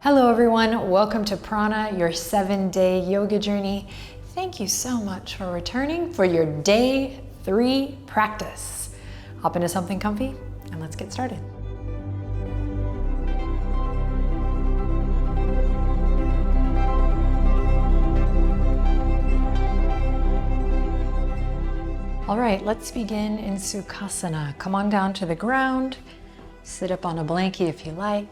Hello everyone, welcome to Prana, your 7-day yoga journey. Thank you so much for returning for your day 3 practice. Hop into something comfy and let's get started. All right, let's begin in Sukhasana. Come on down to the ground, sit up on a blankie if you like.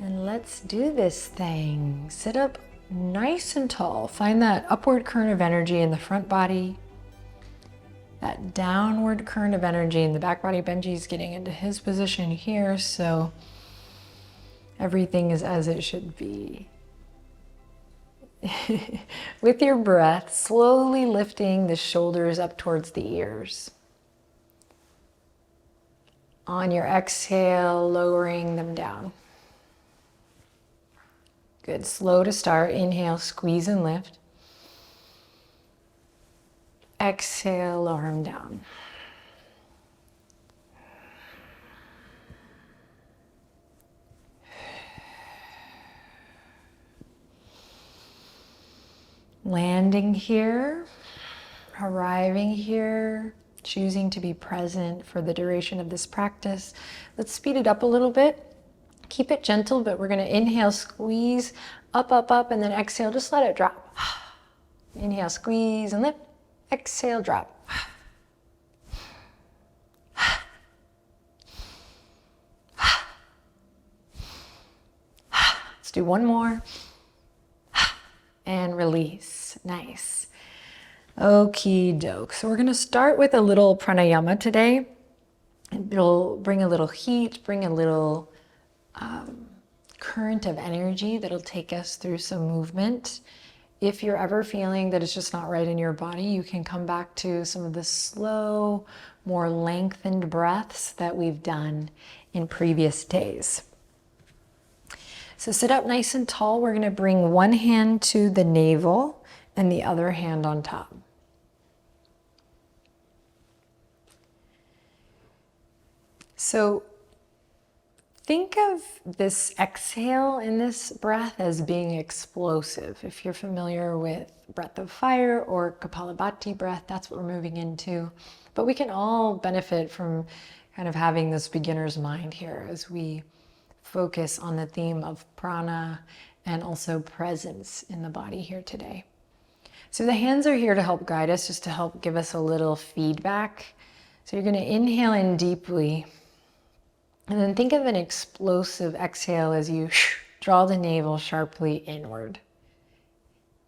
And let's do this thing. Sit up nice and tall. Find that upward current of energy in the front body. That downward current of energy in the back body. Benji's getting into his position here, so everything is as it should be. With your breath, slowly lifting the shoulders up towards the ears. On your exhale, lowering them down. Good, slow to start. Inhale, squeeze and lift. Exhale, lower them down. Landing here, arriving here, choosing to be present for the duration of this practice. Let's speed it up a little bit. Keep it gentle, but we're going to inhale, squeeze, up, up, up, and then exhale, just let it drop. Inhale, squeeze and lift. Exhale, drop. Let's do one more. And release. Nice. Okie doke. So we're going to start with a little pranayama today. It'll bring a little heat, bring a little current of energy that'll take us through some movement. If you're ever feeling that it's just not right in your body, you can come back to some of the slow, more lengthened breaths that we've done in previous days. So sit up nice and tall. We're going to bring one hand to the navel and the other hand on top. So think of this exhale in this breath as being explosive. If you're familiar with breath of fire or Kapalabhati breath, that's what we're moving into. But we can all benefit from kind of having this beginner's mind here as we focus on the theme of prana and also presence in the body here today. So the hands are here to help guide us, just to help give us a little feedback. So you're going to inhale in deeply. And then think of an explosive exhale as you draw the navel sharply inward.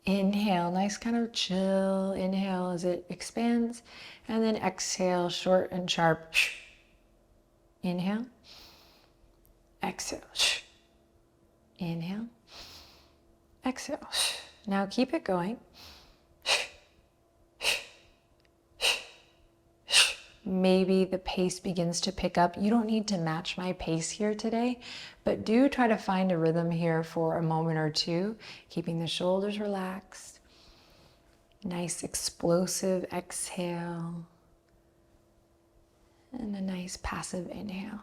Inhale, nice kind of chill. Inhale as it expands. And then exhale, short and sharp. Inhale. Exhale. Inhale. Exhale. Now keep it going. Maybe the pace begins to pick up. You don't need to match my pace here today, but do try to find a rhythm here for a moment or two, keeping the shoulders relaxed. Nice explosive exhale. And a nice passive inhale.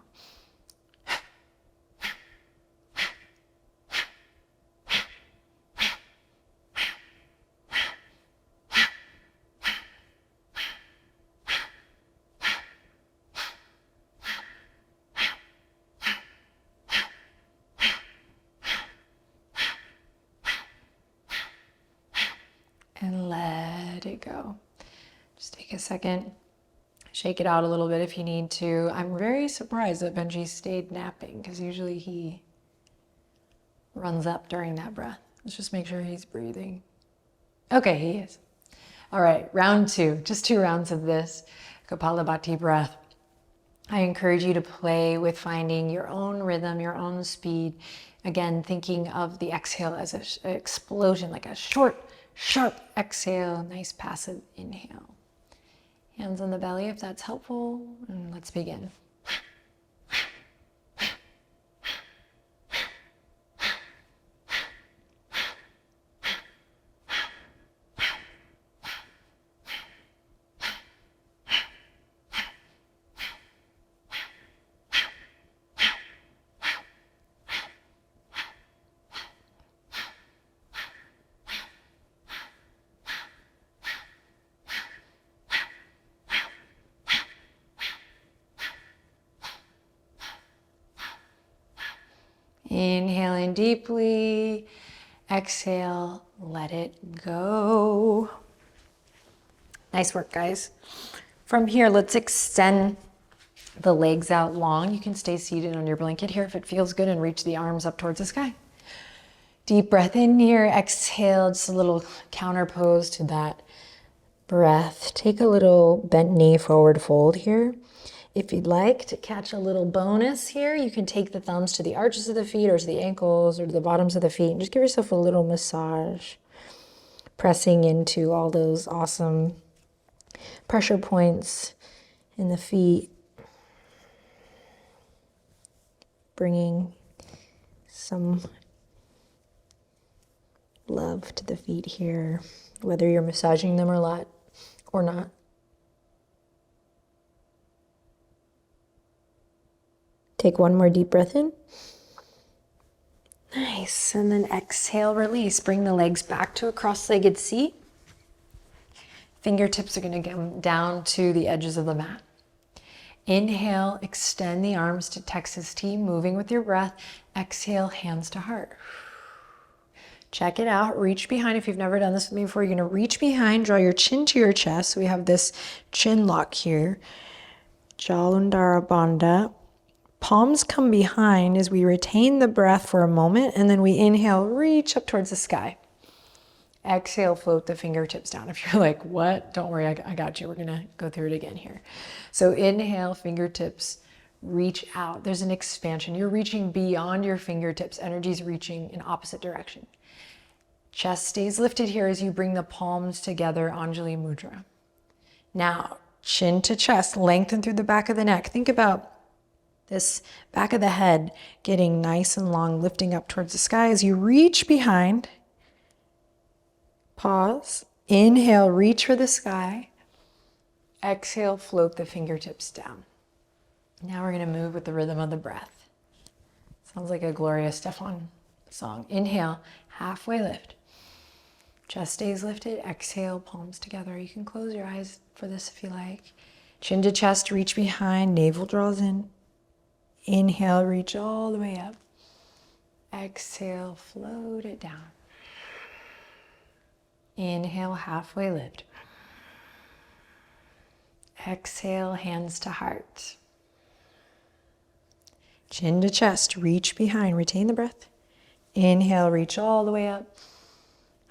And let it go. Just take a second, shake it out a little bit if you need to. I'm very surprised that Benji stayed napping because usually he runs up during that breath. Let's just make sure he's breathing. Okay, he is. All right, round 2, just 2 rounds of this Kapalabhati breath. I encourage you to play with finding your own rhythm, your own speed. Again, thinking of the exhale as an explosion, like a short, sharp exhale, nice passive inhale. Hands on the belly if that's helpful, and let's begin. Inhale in deeply. Exhale, let it go. Nice work, guys. From here, let's extend the legs out long. You can stay seated on your blanket here if it feels good and reach the arms up towards the sky. Deep breath in here. Exhale, just a little counter pose to that breath. Take a little bent knee forward fold here. If you'd like to catch a little bonus here, you can take the thumbs to the arches of the feet or to the ankles or to the bottoms of the feet and just give yourself a little massage, pressing into all those awesome pressure points in the feet, bringing some love to the feet here, whether you're massaging them or not. Take one more deep breath in. Nice. And then exhale, release. Bring the legs back to a cross-legged seat. Fingertips are going to come down to the edges of the mat. Inhale, extend the arms to Texas T, moving with your breath. Exhale, hands to heart. Check it out. Reach behind. If you've never done this with me before, you're going to reach behind, draw your chin to your chest. So we have this chin lock here. Jalandhara Bandha. Palms come behind as we retain the breath for a moment, and then we inhale, reach up towards the sky. Exhale, float the fingertips down. If you're like, what? Don't worry, I got you. We're going to go through it again here. So inhale, fingertips reach out. There's an expansion. You're reaching beyond your fingertips. Energy's reaching in opposite direction. Chest stays lifted here as you bring the palms together, Anjali Mudra. Now, chin to chest, lengthen through the back of the neck. Think about this back of the head getting nice and long, lifting up towards the sky as you reach behind. Pause. Inhale, reach for the sky. Exhale, float the fingertips down. Now we're going to move with the rhythm of the breath. Sounds like a Gloria Estefan song. Inhale, halfway lift. Chest stays lifted. Exhale, palms together. You can close your eyes for this if you like. Chin to chest, reach behind. Navel draws in. Inhale, reach all the way up. Exhale, float it down. Inhale, halfway lift. Exhale, hands to heart. Chin to chest, reach behind, retain the breath. Inhale, reach all the way up.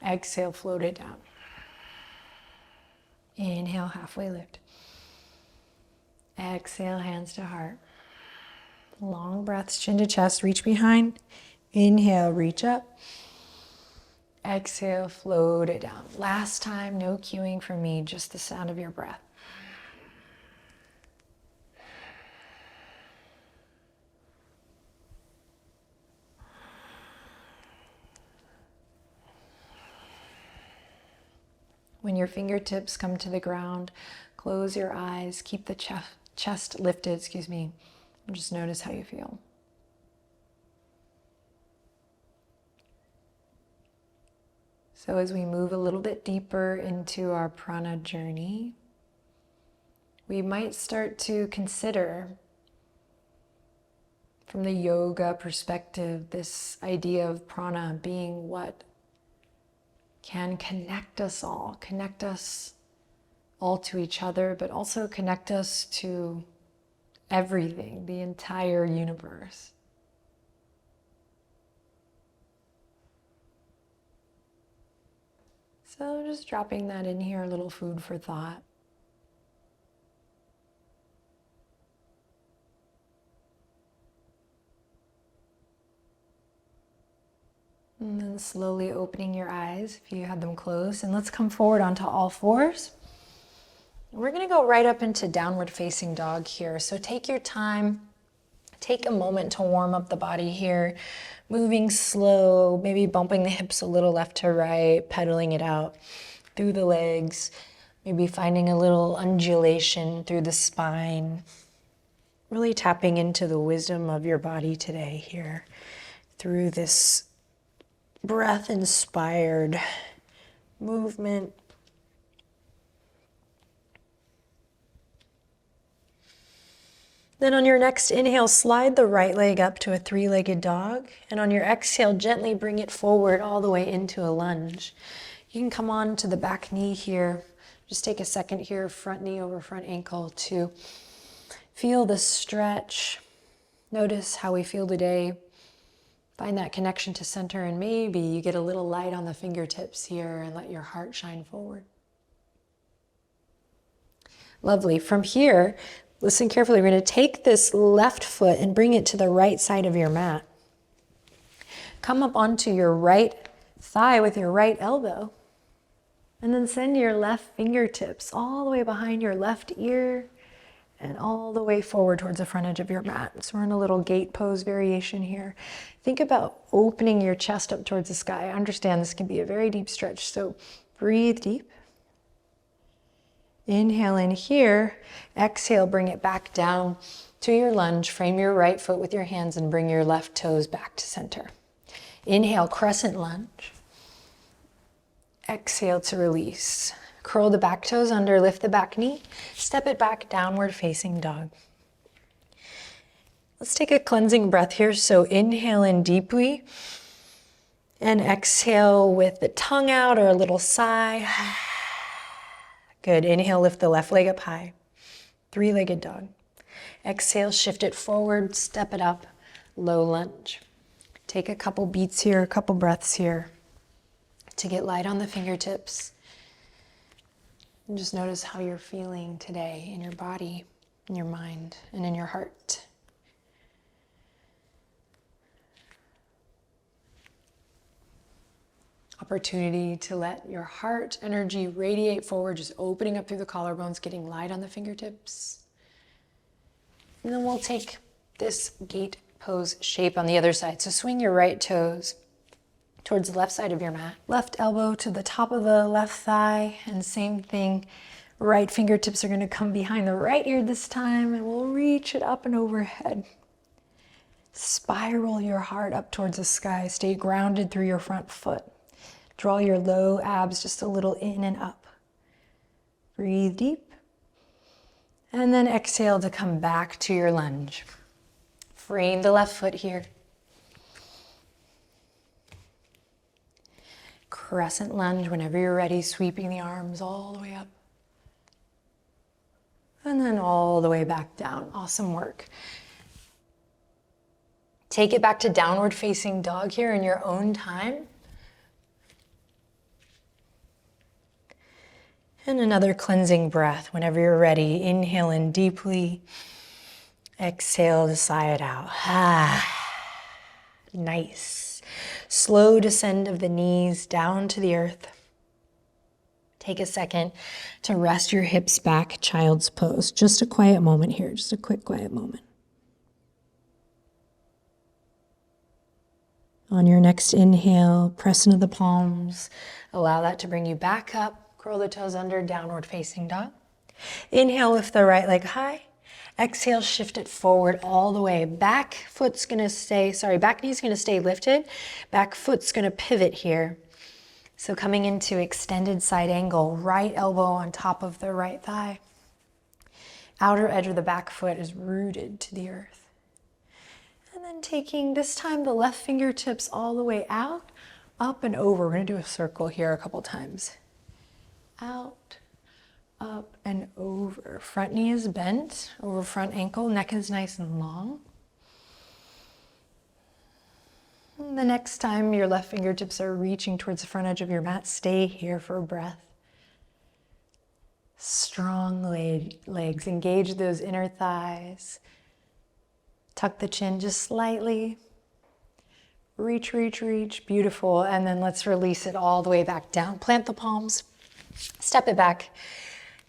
Exhale, float it down. Inhale, halfway lift. Exhale, hands to heart. Long breaths, chin to chest, reach behind. Inhale, reach up. Exhale, float it down. Last time, no cueing from me, just the sound of your breath. When your fingertips come to the ground, close your eyes, keep the chest lifted, and just notice how you feel. So as we move a little bit deeper into our prana journey, we might start to consider, from the yoga perspective, this idea of prana being what can connect us all to each other, but also connect us to everything, the entire universe. So just dropping that in here, a little food for thought. And then slowly opening your eyes if you had them closed. And let's come forward onto all fours. We're going to go right up into downward facing dog here. So take your time. Take a moment to warm up the body here. Moving slow, maybe bumping the hips a little left to right, pedaling it out through the legs. Maybe finding a little undulation through the spine. Really tapping into the wisdom of your body today here through this breath-inspired movement. Then on your next inhale, slide the right leg up to a three-legged dog. And on your exhale, gently bring it forward all the way into a lunge. You can come on to the back knee here. Just take a second here, front knee over front ankle, to feel the stretch. Notice how we feel today. Find that connection to center, and maybe you get a little light on the fingertips here and let your heart shine forward. Lovely. From here, listen carefully. We're going to take this left foot and bring it to the right side of your mat. Come up onto your right thigh with your right elbow. And then send your left fingertips all the way behind your left ear and all the way forward towards the front edge of your mat. So we're in a little gate pose variation here. Think about opening your chest up towards the sky. I understand this can be a very deep stretch, so breathe deep. Inhale in here. Exhale, bring it back down to your lunge. Frame your right foot with your hands and bring your left toes back to center. Inhale, crescent lunge. Exhale to release. Curl the back toes under, lift the back knee, step it back, downward facing dog. Let's take a cleansing breath here. So inhale in deeply and exhale with the tongue out or a little sigh. Good. Inhale, lift the left leg up high. Three-legged dog. Exhale, shift it forward, step it up, low lunge. Take a couple beats here, a couple breaths here to get light on the fingertips. And just notice how you're feeling today in your body, in your mind, and in your heart. Opportunity to let your heart energy radiate forward, just opening up through the collarbones, getting light on the fingertips. And then we'll take this gate pose shape on the other side. So swing your right toes towards the left side of your mat. Left elbow to the top of the left thigh, and same thing. Right fingertips are gonna come behind the right ear this time, and we'll reach it up and overhead. Spiral your heart up towards the sky. Stay grounded through your front foot. Draw your low abs just a little in and up. Breathe deep. And then exhale to come back to your lunge. Frame the left foot here. Crescent lunge whenever you're ready, sweeping the arms all the way up. And then all the way back down. Awesome work. Take it back to downward facing dog here in your own time. And another cleansing breath whenever you're ready. Inhale in deeply. Exhale to sigh it out. Nice. Slow descend of the knees down to the earth. Take a second to rest your hips back, child's pose. Just a quiet moment here, just a quick quiet moment. On your next inhale, press into the palms. Allow that to bring you back up. Curl the toes under, downward facing dog. Inhale, lift the right leg high. Exhale, shift it forward all the way. Back knee's gonna stay lifted. Back foot's gonna pivot here. So coming into extended side angle, right elbow on top of the right thigh. Outer edge of the back foot is rooted to the earth. And then taking this time the left fingertips all the way out, up and over. We're gonna do a circle here a couple times. Out, up and over. Front knee is bent over front ankle, neck is nice and long. And the next time your left fingertips are reaching towards the front edge of your mat, stay here for a breath. Strong legs, engage those inner thighs. Tuck the chin just slightly. Reach, reach, reach, beautiful. And then let's release it all the way back down. Plant the palms, step it back,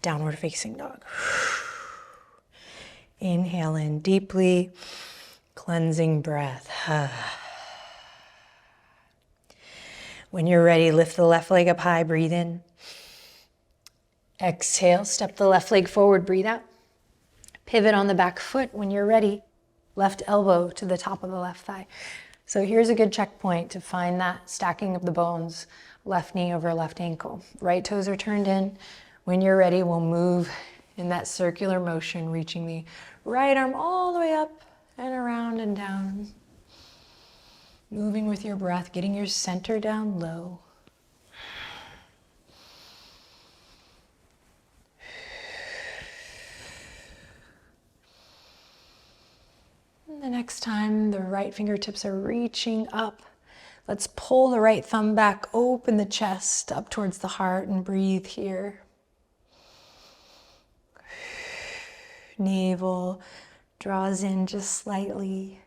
downward facing dog. Inhale in deeply, cleansing breath. When you're ready, lift the left leg up high, breathe in. Exhale, step the left leg forward, breathe out. Pivot on the back foot when you're ready. Left elbow to the top of the left thigh. So here's a good checkpoint to find that stacking of the bones, left knee over left ankle. Right toes are turned in. When you're ready, we'll move in that circular motion, reaching the right arm all the way up and around and down. Moving with your breath, getting your center down low. And the next time the right fingertips are reaching up, let's pull the right thumb back, open the chest up towards the heart, and breathe here. Navel draws in just slightly.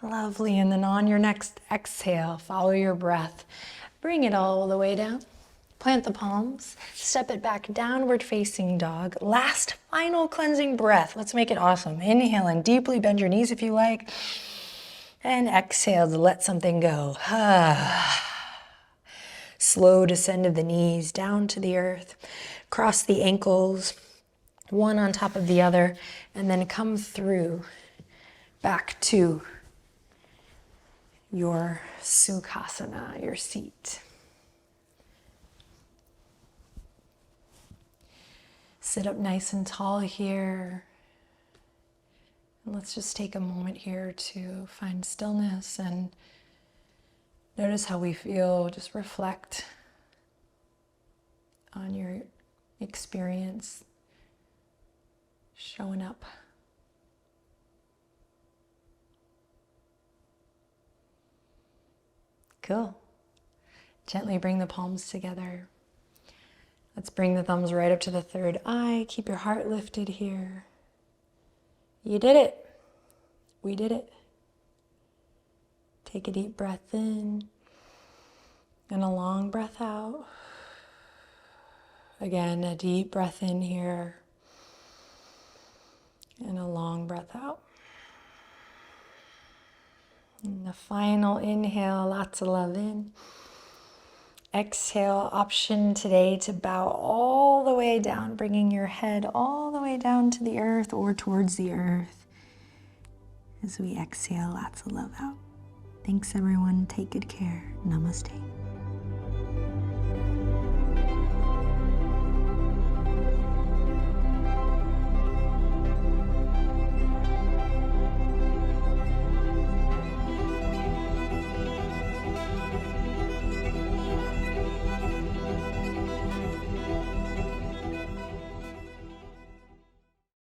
Lovely. And then on your next exhale, follow your breath. Bring it all the way down. Plant the palms. Step it back, downward facing dog. Last final cleansing breath. Let's make it awesome. Inhale and deeply bend your knees if you like. And exhale to let something go. Slow descend of the knees down to the earth. Cross the ankles, one on top of the other, and then come through back to your Sukhasana, your seat. Sit up nice and tall here. And let's just take a moment here to find stillness and notice how we feel. Just reflect on your experience showing up. Cool. Gently bring the palms together. Let's bring the thumbs right up to the third eye. Keep your heart lifted here. You did it. We did it. Take a deep breath in and a long breath out. Again, a deep breath in here and a long breath out. And the final inhale, lots of love in. Exhale, option today to bow all the way down, bringing your head all the way down to the earth or towards the earth. As we exhale, lots of love out. Thanks everyone, take good care. Namaste.